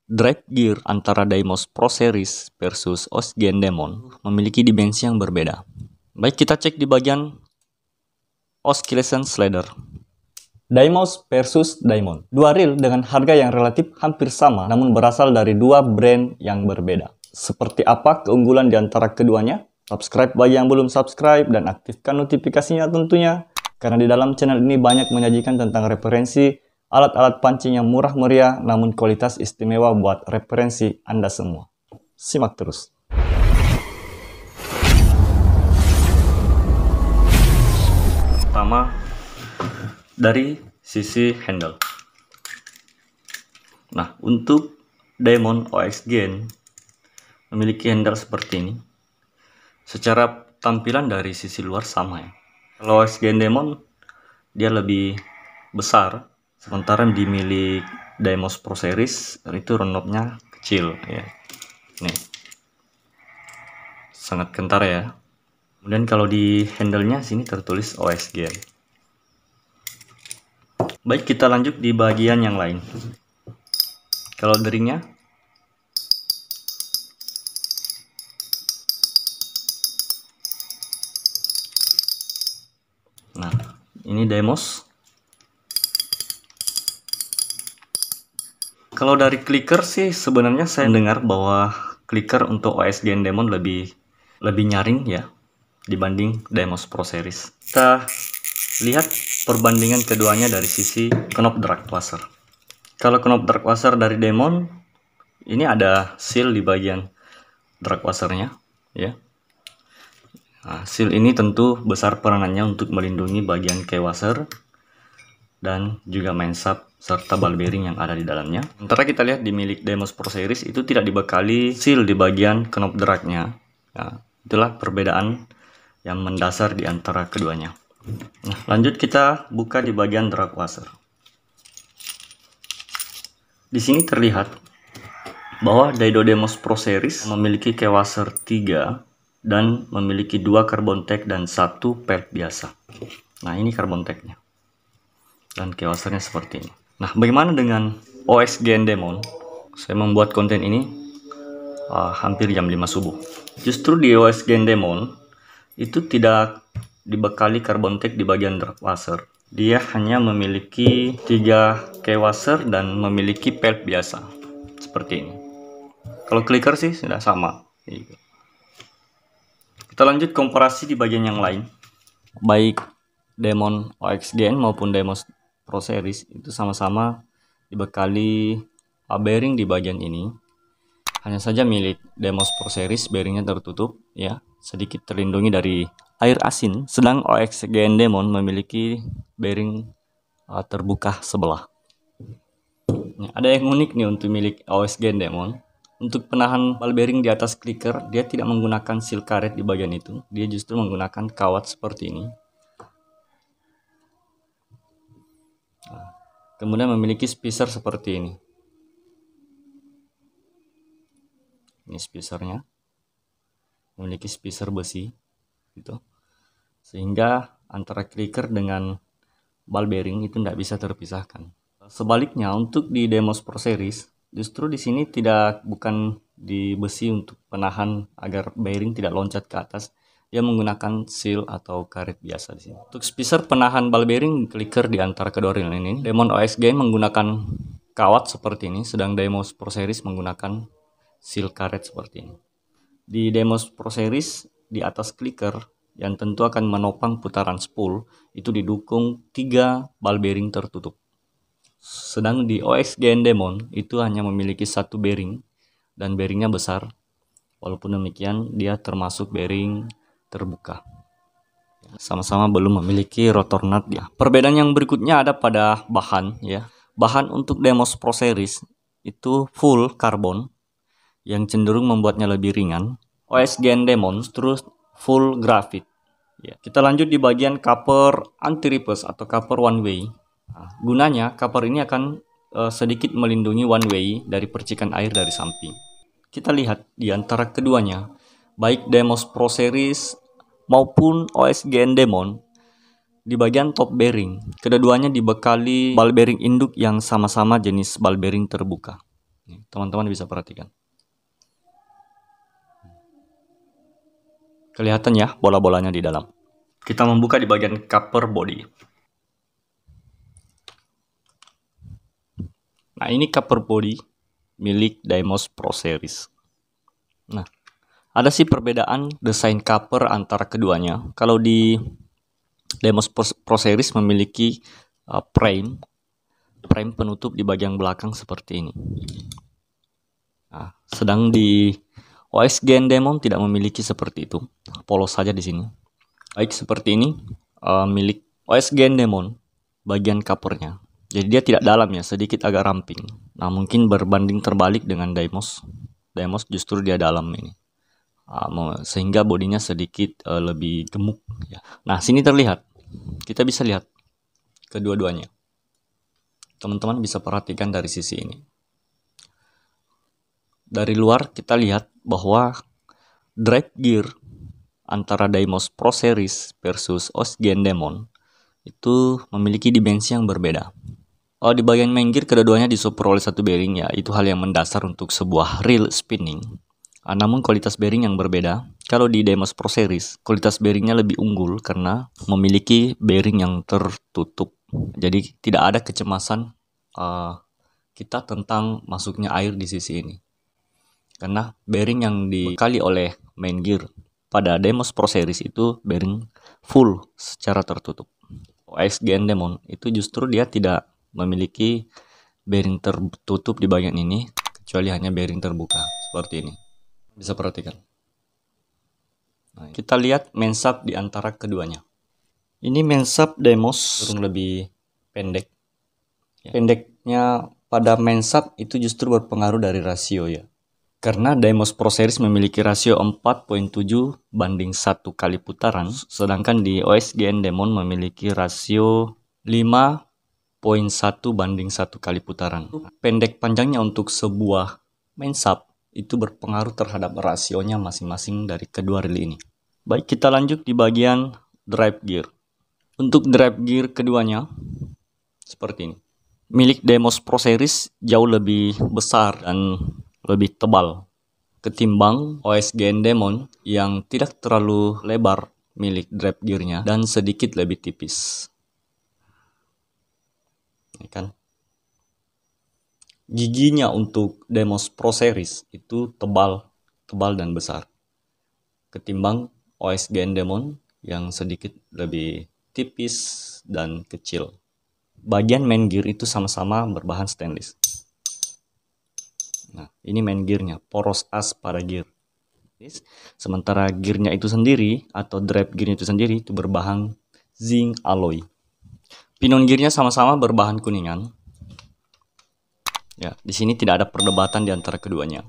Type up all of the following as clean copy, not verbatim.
Drive gear antara Deimos Pro Series versus Osgen Demon memiliki dimensi yang berbeda. Baik, kita cek di bagian oscillation slider. Deimos versus Daimon. Dua reel dengan harga yang relatif hampir sama namun berasal dari dua brand yang berbeda. Seperti apa keunggulan di antara keduanya? Subscribe bagi yang belum subscribe dan aktifkan notifikasinya tentunya, karena di dalam channel ini banyak menyajikan tentang referensi alat-alat pancing yang murah meriah namun kualitas istimewa buat referensi Anda semua. Simak terus. Pertama, dari sisi handle. Nah, untuk Demon OX-Gen memiliki handle seperti ini. Secara tampilan dari sisi luar sama ya. Kalau OX-Gen Demon dia lebih besar, sementara di milik Deimos Pro Series itu knob-nya kecil ya. Nih. Sangat kentar ya. Kemudian kalau di handle-nya sini tertulis OX-Gen. Baik, kita lanjut di bagian yang lain. Kalau deringnya, nah ini Deimos. Kalau dari clicker sih sebenarnya saya dengar bahwa clicker untuk OX-Gen Demon lebih nyaring ya dibanding Deimos Pro Series. Kita lihat perbandingan keduanya dari sisi knob drag washer. Kalau knob drag washer dari Demon ini ada seal di bagian drag washernya ya. Nah, seal ini tentu besar peranannya untuk melindungi bagian key washer dan juga main shaft serta ball bearing yang ada di dalamnya. Sementara kita lihat di milik Deimos Pro Series itu tidak dibekali seal di bagian knob dragnya. Nah, itulah perbedaan yang mendasar di antara keduanya. Nah, lanjut kita buka di bagian drag washer. Di sini terlihat bahwa Daido Deimos Pro Series memiliki key washer 3 dan memiliki 2 carbon tag dan 1 pelt biasa. Nah, ini carbon tagnya. Dan key washernya seperti ini. Nah, bagaimana dengan OX-Gen Demon? Saya membuat konten ini hampir jam 5 subuh. Justru di OX-Gen Demon itu tidak dibekali carbon tag di bagian drag washer. Dia hanya memiliki 3 key washer dan memiliki pelt biasa seperti ini. Kalau clicker sih sudah sama. Kita lanjut komparasi di bagian yang lain. Baik Demon OX-Gen maupun Deimos Pro Series itu sama-sama dibekali bearing di bagian ini. Hanya saja milik Deimos Pro Series bearingnya tertutup ya, sedikit terlindungi dari air asin, sedang OX-Gen Demon memiliki bearing terbuka sebelah. Nah, ada yang unik nih untuk milik OX-Gen Demon. Untuk penahan ball bearing di atas clicker, dia tidak menggunakan seal karet di bagian itu. Dia justru menggunakan kawat seperti ini. Nah, kemudian memiliki spacer seperti ini. Ini spacernya. Memiliki spacer besi gitu. Sehingga antara clicker dengan ball bearing itu tidak bisa terpisahkan. Sebaliknya untuk di Deimos Pro Series justru di sini bukan di besi untuk penahan agar bearing tidak loncat ke atas. Dia menggunakan seal atau karet biasa di sini. Untuk spacer penahan ball bearing clicker di antara kedua reel ini, Demon OX-Gen menggunakan kawat seperti ini, sedang Deimos Pro Series menggunakan seal karet seperti ini. Di Deimos Pro Series di atas clicker yang tentu akan menopang putaran spool itu didukung 3 ball bearing tertutup. Sedang di OX-Gen Demon itu hanya memiliki 1 bearing dan bearingnya besar. Walaupun demikian dia termasuk bearing terbuka. Sama-sama belum memiliki rotor nut ya. Perbedaan yang berikutnya ada pada bahan ya. Bahan untuk Deimos Pro Series itu full karbon yang cenderung membuatnya lebih ringan. OX-Gen Demon terus full grafit. Ya, kita lanjut di bagian cover anti-reverse atau cover one way. Nah, gunanya cover ini akan sedikit melindungi one way dari percikan air dari samping. Kita lihat di antara keduanya, baik Deimos Pro Series maupun OX-Gen Demon, di bagian top bearing, keduanya dibekali ball bearing induk yang sama-sama jenis ball bearing terbuka. teman-teman bisa perhatikan. Kelihatan ya bola-bolanya di dalam. Kita membuka di bagian cover body. Nah, ini cover body milik Deimos Pro Series. Nah, ada sih perbedaan desain cover antara keduanya. Kalau di Deimos Pro Series memiliki frame penutup di bagian belakang seperti ini. Nah, sedang di OS Gen Demon tidak memiliki seperti itu, polos saja di sini. Baik seperti ini milik OS Gen Demon bagian covernya. Jadi dia tidak dalam ya, sedikit agak ramping. Nah, mungkin berbanding terbalik dengan Deimos. Deimos justru dia dalam ini. Sehingga bodinya sedikit lebih gemuk ya. Nah, sini terlihat. Kita bisa lihat kedua-duanya. Teman-teman bisa perhatikan dari sisi ini. Dari luar kita lihat bahwa drive gear antara Deimos Pro Series versus OS Gen Demon itu memiliki dimensi yang berbeda. Di bagian main gear kedua-duanya disupport oleh satu bearing ya, itu hal yang mendasar untuk sebuah real spinning. Namun kualitas bearing yang berbeda. Kalau di Deimos Pro Series, kualitas bearingnya lebih unggul karena memiliki bearing yang tertutup. Jadi tidak ada kecemasan kita tentang masuknya air di sisi ini. Karena bearing yang dibekali oleh main gear pada Deimos Pro Series itu bearing full secara tertutup. OS Gen Demon itu justru dia tidak memiliki bearing tertutup di bagian ini, kecuali hanya bearing terbuka seperti ini. Bisa perhatikan. Nah, kita lihat main shaft di antara keduanya. Ini main shaft Deimos cenderung lebih pendek. Pendeknya pada main shaft itu justru berpengaruh dari rasio ya. Karena Deimos Pro Series memiliki rasio 4.7 banding 1 kali putaran, sedangkan di OS Gen Demon memiliki rasio 5.1 banding 1 kali putaran. Pendek panjangnya untuk sebuah main shaft itu berpengaruh terhadap rasionya masing-masing dari kedua reel ini. Baik, kita lanjut di bagian drive gear. Untuk drive gear keduanya seperti ini. Milik Deimos Pro Series jauh lebih besar dan lebih tebal ketimbang OS Gen Demon yang tidak terlalu lebar milik drive gearnya dan sedikit lebih tipis. Ini kan. Giginya untuk Deimos Pro Series itu tebal dan besar ketimbang OS Gen Demon yang sedikit lebih tipis dan kecil. Bagian main gear itu sama-sama berbahan stainless. Nah, ini main gearnya, poros as pada gear. Sementara gearnya itu sendiri atau drive gearnya itu sendiri itu berbahan zinc alloy. Pinon gearnya sama-sama berbahan kuningan. Ya, di sini tidak ada perdebatan di antara keduanya.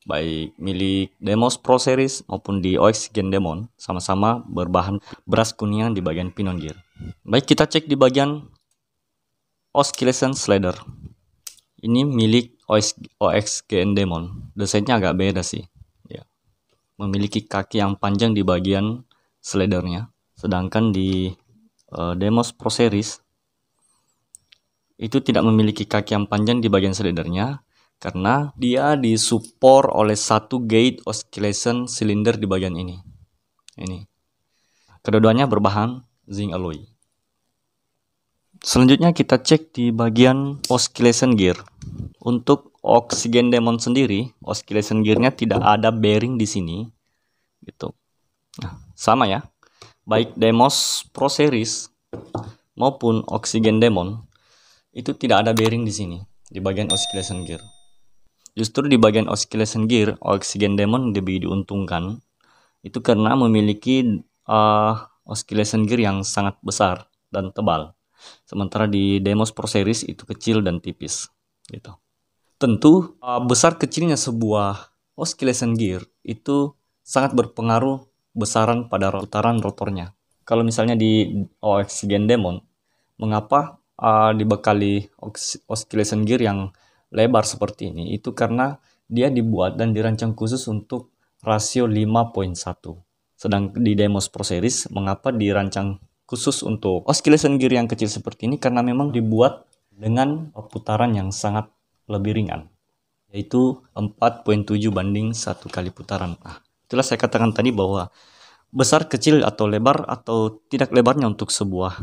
Baik milik Deimos Pro Series maupun di OS Gen Demon sama-sama berbahan beras kuningan di bagian pinon gear. Baik, kita cek di bagian oscillation slider. Ini milik OS Gen Demon. Desainnya agak beda sih. Ya. Memiliki kaki yang panjang di bagian slidernya, sedangkan di Deimos Pro Series itu tidak memiliki kaki yang panjang di bagian slidernya karena dia disupport oleh satu gate oscillation cylinder di bagian ini. Ini. Kedua-duanya berbahan zinc alloy. Selanjutnya kita cek di bagian oscillation gear. Untuk OS Gen Demon sendiri, oscillation gearnya tidak ada bearing di sini, gitu. Nah, sama ya. Baik Deimos Pro Series maupun OS Gen Demon itu tidak ada bearing di sini di bagian oscillation gear. Justru di bagian oscillation gear OS Gen Demon lebih diuntungkan itu karena memiliki oscillation gear yang sangat besar dan tebal. Sementara di Deimos Pro Series itu kecil dan tipis gitu. Tentu besar kecilnya sebuah oscillation gear itu sangat berpengaruh besaran pada putaran rotornya. Kalau misalnya di OS Gen Demon, mengapa dibekali oscillation gear yang lebar seperti ini? Itu karena dia dibuat dan dirancang khusus untuk rasio 5.1. Sedang di Deimos Pro Series, mengapa dirancang khusus untuk oscillation gear yang kecil seperti ini? Karena memang dibuat dengan putaran yang sangat lebih ringan. yaitu 4.7 banding 1 kali putaran. Nah, itulah saya katakan tadi bahwa besar, kecil, atau lebar atau tidak lebarnya untuk sebuah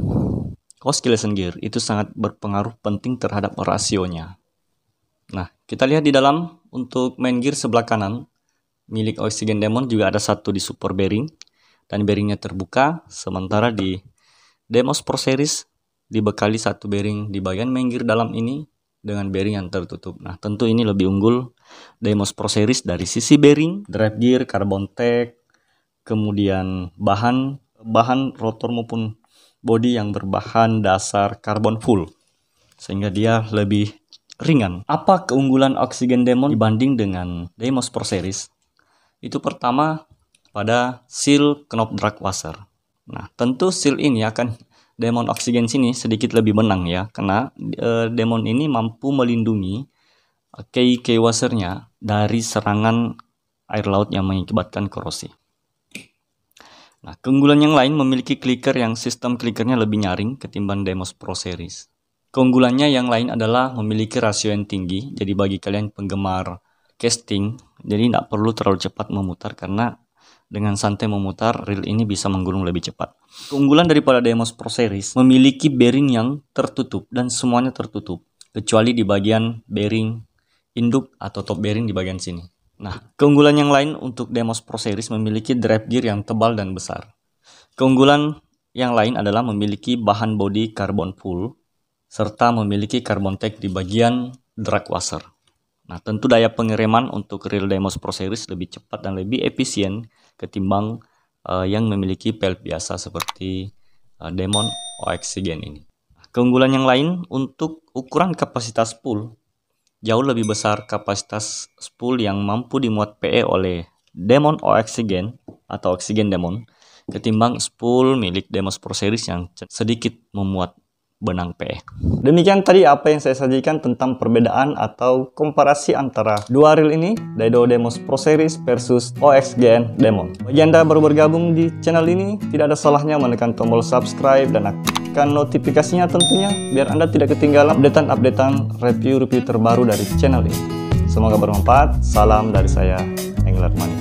oscillation gear itu sangat berpengaruh penting terhadap rasionya. Nah, kita lihat di dalam untuk main gear sebelah kanan milik Oxygen Demon juga ada satu di super bearing dan bearingnya terbuka, sementara di Deimos Pro Series dibekali satu bearing di bagian main gear dalam ini dengan bearing yang tertutup. Nah, tentu ini lebih unggul Deimos Pro Series dari sisi bearing, drive gear, carbon tech, kemudian bahan rotor maupun bodi yang berbahan dasar karbon full, sehingga dia lebih ringan. Apa keunggulan Oxygen Demon dibanding dengan Deimos Pro Series? Itu pertama pada seal knob drag washer. Nah, tentu seal ini akan Demon Oxygen sini sedikit lebih menang ya, karena Demon ini mampu melindungi key washernya dari serangan air laut yang mengakibatkan korosi. Nah, keunggulan yang lain memiliki clicker yang sistem clickernya lebih nyaring ketimbang Deimos Pro Series. Keunggulannya yang lain adalah memiliki rasio yang tinggi, jadi bagi kalian penggemar casting, jadi tidak perlu terlalu cepat memutar karena dengan santai memutar, reel ini bisa menggulung lebih cepat. Keunggulan daripada Deimos Pro Series memiliki bearing yang tertutup dan semuanya tertutup, kecuali di bagian bearing induk atau top bearing di bagian sini. Nah, keunggulan yang lain untuk Deimos Pro Series memiliki drive gear yang tebal dan besar. Keunggulan yang lain adalah memiliki bahan bodi karbon full, serta memiliki carbon tech di bagian drag washer. Nah, tentu daya pengereman untuk reel Deimos Pro Series lebih cepat dan lebih efisien ketimbang yang memiliki pellet biasa seperti Demon Oxygen ini. Keunggulan yang lain untuk ukuran kapasitas spool, jauh lebih besar kapasitas spool yang mampu dimuat PE oleh Demon Oxygen atau Oxygen Demon ketimbang spool milik Deimos Pro Series yang sedikit memuat benang PE. Demikian tadi apa yang saya sajikan tentang perbedaan atau komparasi antara dua reel ini, Daido Deimos Pro Series versus Oxygen Demon. Bagi Anda baru bergabung di channel ini, tidak ada salahnya menekan tombol subscribe dan aktifkan notifikasinya tentunya, biar Anda tidak ketinggalan updatean review-review terbaru dari channel ini. Semoga bermanfaat. Salam dari saya, Angler Money.